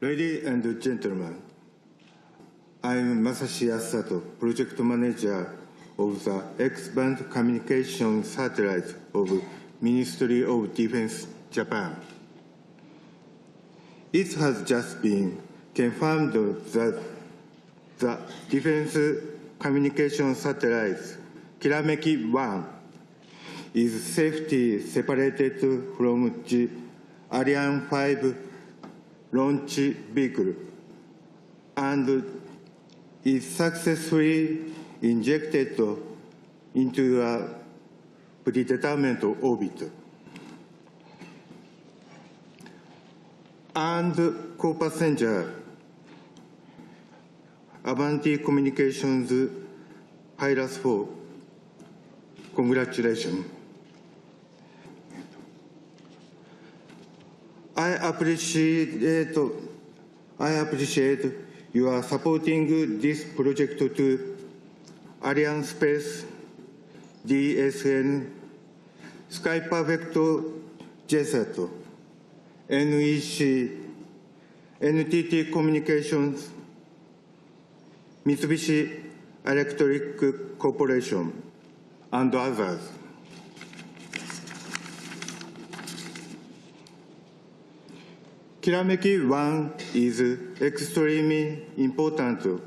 Ladies and gentlemen, I'm Masashi Asato, Project Manager of the X-band Communication Satellite of Ministry of Defense, Japan. It has just been confirmed that the Defense Communication Satellite Kirameki-1 is safely separated from the Ariane 5 launch vehicle and is successfully injected into a predetermined orbit. And co-passenger Avanti Communications pilots for congratulations. I appreciate your supporting this project to Arianespace, DSN, Sky Perfect JSAT, NEC, NTT Communications, Mitsubishi Electric Corporation, and others. Kirameki-1 is extremely important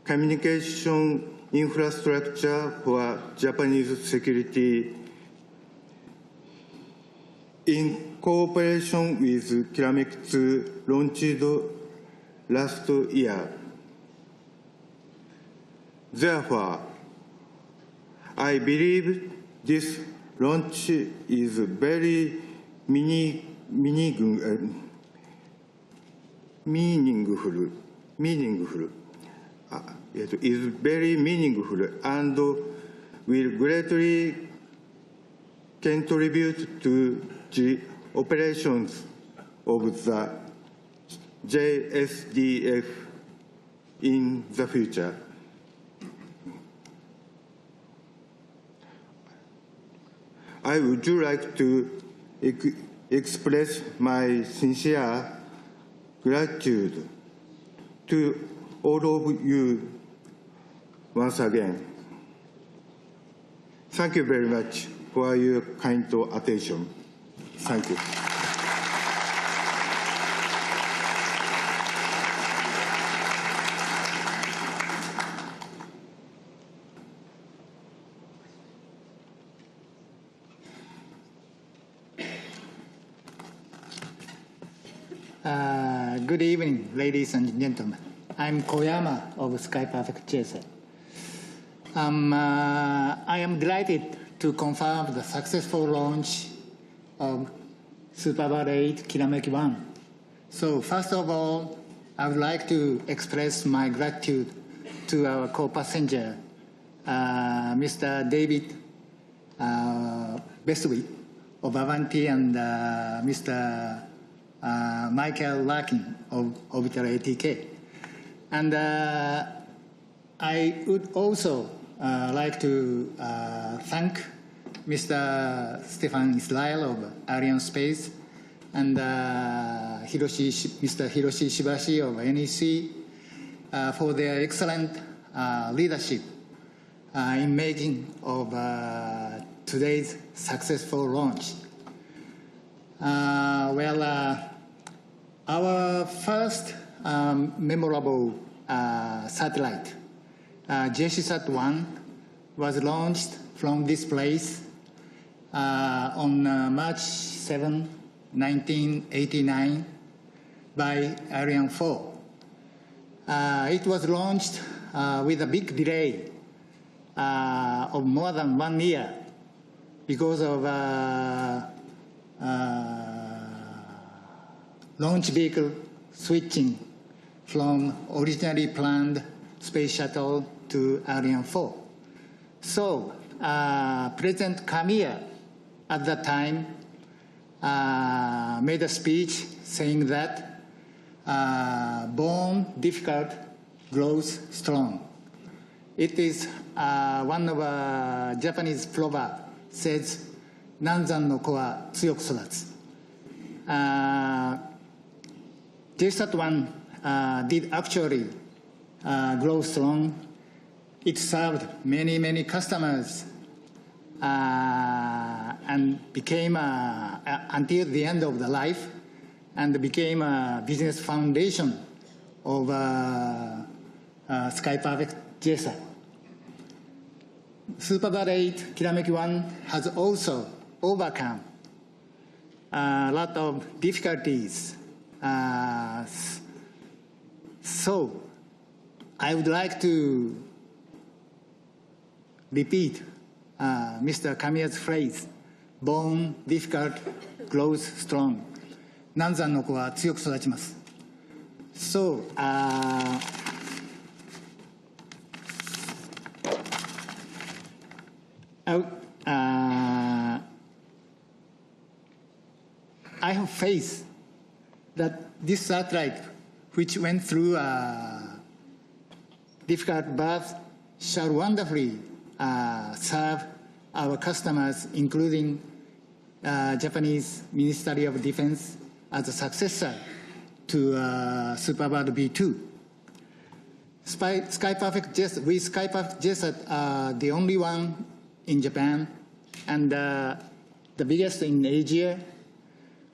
communication infrastructure for Japanese security. In cooperation with Kirameki-2 launched last year. Therefore, I believe this launch is very meaningful. Is very meaningful and will greatly contribute to the operations of the JSDF in the future. I would like to express my sincere gratitude to all of you once again. Thank you very much for your kind attention. Thank you. Good evening, ladies and gentlemen. I'm Koyama of Sky Perfect JSAT. I am delighted to confirm the successful launch of SuperBird 8 Kirameki-1. So first of all, I would like to express my gratitude to our co-passenger, Mr. David Bestwick of Avanti and Mr. Michael Larkin of Orbital ATK. And I would also like to thank Mr. Stefan Israel of Arianespace and Mr. Hiroshi Shibashi of NEC for their excellent leadership in making of today's successful launch. Our first memorable satellite, JSAT-1, was launched from this place on March 7, 1989 by Ariane 4. It was launched with a big delay of more than 1 year because of launch vehicle switching from originally planned space shuttle to Ariane 4. So President Kamiya at that time made a speech saying that born difficult, grows strong. It is one of Japanese proverb says, 南山の子は強く育つ. JSAT-1 did actually grow strong. It served many, many customers and became, until the end of the life, and became a business foundation of SkyPerfect JSAT. SuperBird 8 Kirameki 1 has also overcome a lot of difficulties. So I would like to repeat Mr. Kamiya's phrase, born difficult, grows strong. 難産の子は強く育ちます。So, I have faith that this satellite, which went through a difficult birth, shall wonderfully serve our customers, including Japanese Ministry of Defense, as a successor to SuperBird V2. SkyPerfect JSAT, the only one in Japan and the biggest in Asia,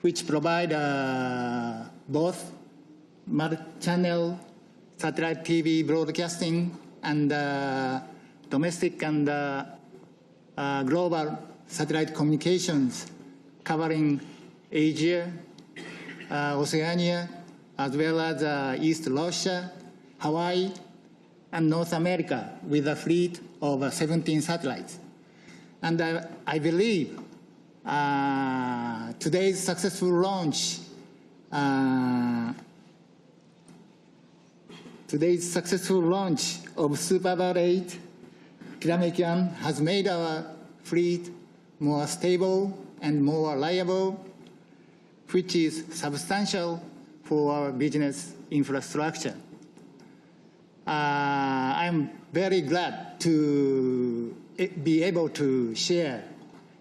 which provide both multi-channel satellite TV broadcasting and domestic and global satellite communications covering Asia, Oceania, as well as East Russia, Hawaii, and North America with a fleet of 17 satellites. And I believe today's successful launch of SuperBird 8 Kirameki 1 has made our fleet more stable and more reliable, which is substantial for our business infrastructure. I'm very glad to be able to share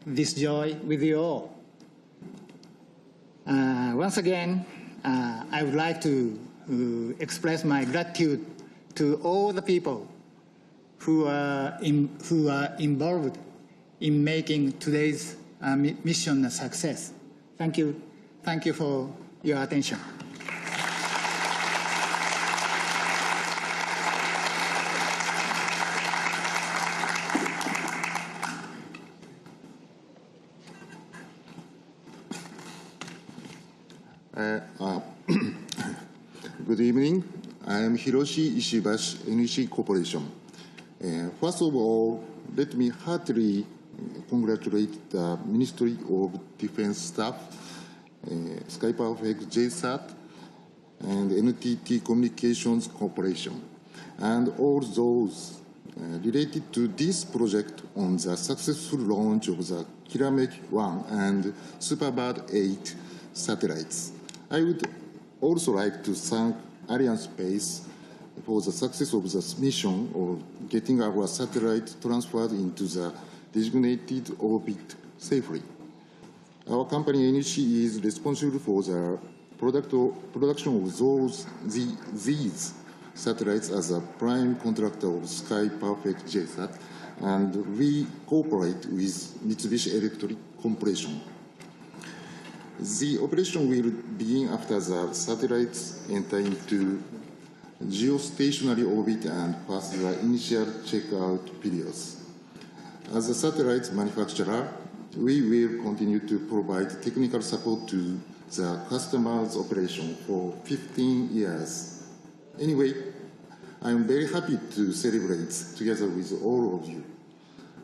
this joy with you all. Once again, I would like to express my gratitude to all the people who are involved in making today's mission a success. Thank you. Thank you for your attention. Good evening. I am Hiroshi Ishibashi, NEC Corporation. First of all, let me heartily congratulate the Ministry of Defense staff, SkyPerfect JSAT, and NTT Communications Corporation, and all those related to this project on the successful launch of the Kirameki 1 and SuperBird 8 satellites. I would also like to thank Arianespace for the success of the mission of getting our satellite transferred into the designated orbit safely. Our company NEC is responsible for the production of these satellites as a prime contractor of SkyPerfect JSAT, and we cooperate with Mitsubishi Electric Corporation. The operation will begin after the satellites enter into geostationary orbit and pass the initial checkout periods. As a satellite manufacturer, we will continue to provide technical support to the customer's operation for 15 years. Anyway, I am very happy to celebrate together with all of you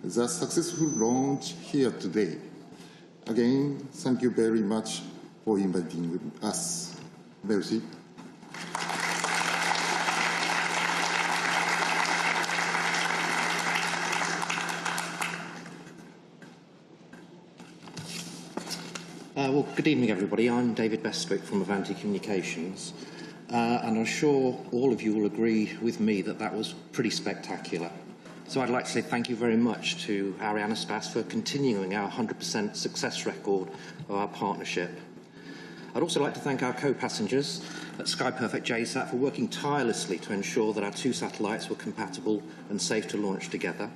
the successful launch here today. Again, thank you very much for inviting us. Merci. Well, good evening, everybody. I'm David Bestwick from Avanti Communications, and I'm sure all of you will agree with me that that was pretty spectacular. So I'd like to say thank you very much to Arianespace for continuing our 100% success record of our partnership. I'd also like to thank our co-passengers at Sky Perfect JSAT for working tirelessly to ensure that our two satellites were compatible and safe to launch together.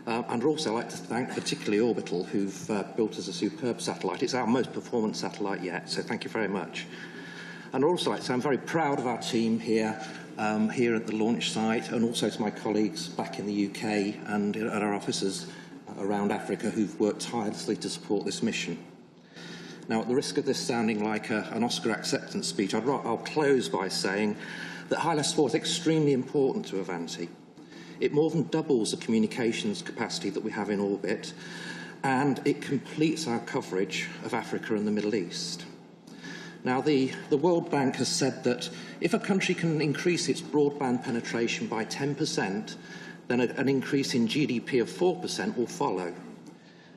And I'd also like to thank particularly Orbital, who've built us a superb satellite. It's our most performant satellite yet, so thank you very much. And I'd also like to say I'm very proud of our team here, here at the launch site, and also to my colleagues back in the UK and at our offices around Africa who've worked tirelessly to support this mission. Now, at the risk of this sounding like an Oscar acceptance speech, I'll close by saying that HILAS 4 is extremely important to Avanti. It more than doubles the communications capacity that we have in orbit, and it completes our coverage of Africa and the Middle East. Now, the World Bank has said that if a country can increase its broadband penetration by 10%, then an increase in GDP of 4% will follow.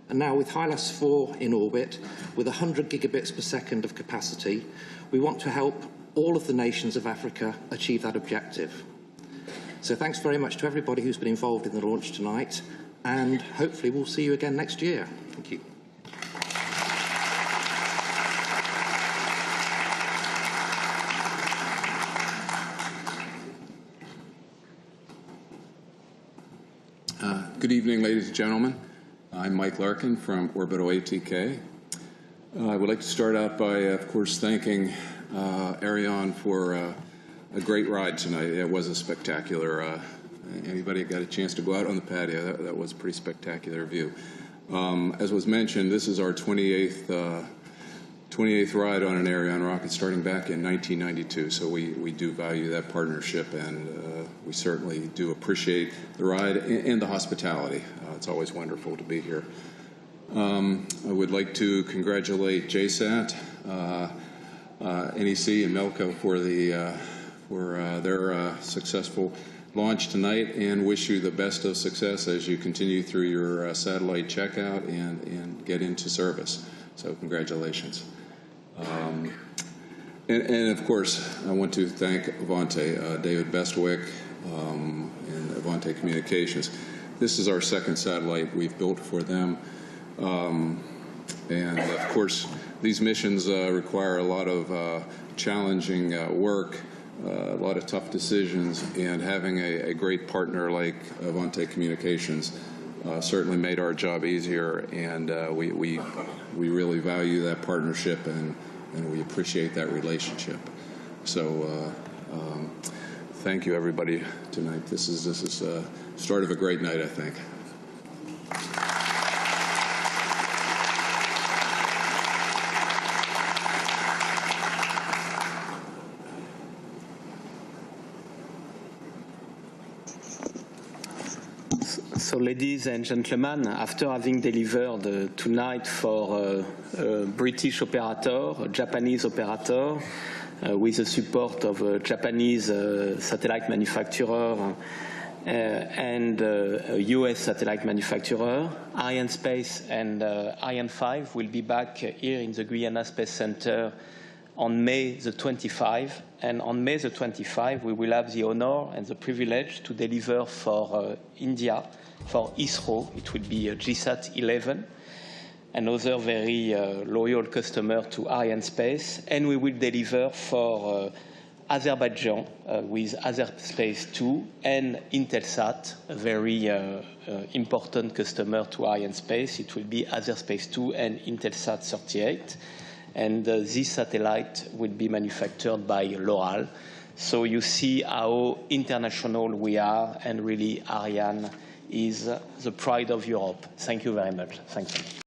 And now, with HILAS 4 in orbit, with 100 gigabits per second of capacity, we want to help all of the nations of Africa achieve that objective. So thanks very much to everybody who's been involved in the launch tonight, and hopefully we'll see you again next year. Thank you. Good evening, ladies and gentlemen. I'm Mike Larkin from Orbital ATK. I would like to start out by, of course, thanking Ariane for a great ride tonight. It was a spectacular. Anybody got a chance to go out on the patio? That was a pretty spectacular view. As was mentioned, this is our 28th ride on an Ariane rocket, starting back in 1992. So we do value that partnership, and we certainly do appreciate the ride and the hospitality. It's always wonderful to be here. I would like to congratulate JSAT, NEC, and Melco for their successful launch tonight, and wish you the best of success as you continue through your satellite checkout and get into service. So congratulations. And of course, I want to thank Avanti, David Bestwick, and Avanti Communications. This is our second satellite we've built for them. And of course, these missions require a lot of challenging work, a lot of tough decisions, and having a great partner like Avanti Communications certainly made our job easier, and we really value that partnership, and we appreciate that relationship. So thank you, everybody, tonight. This is the start of a great night, I think. So, ladies and gentlemen, after having delivered tonight for a British operator, a Japanese operator, with the support of a Japanese satellite manufacturer and a US satellite manufacturer, Arianespace and Ariane 5 will be back here in the Guyana Space Center on May the 25. And on May the 25, we will have the honor and the privilege to deliver for India, for ISRO. It will be GSAT 11, another very loyal customer to Arianespace. And we will deliver for Azerbaijan with Arianespace 2 and Intelsat, a very important customer to Arianespace. It will be Arianespace 2 and Intelsat 38. And this satellite will be manufactured by Loral. So you see how international we are, and really Ariane is the pride of Europe. Thank you very much. Thank you.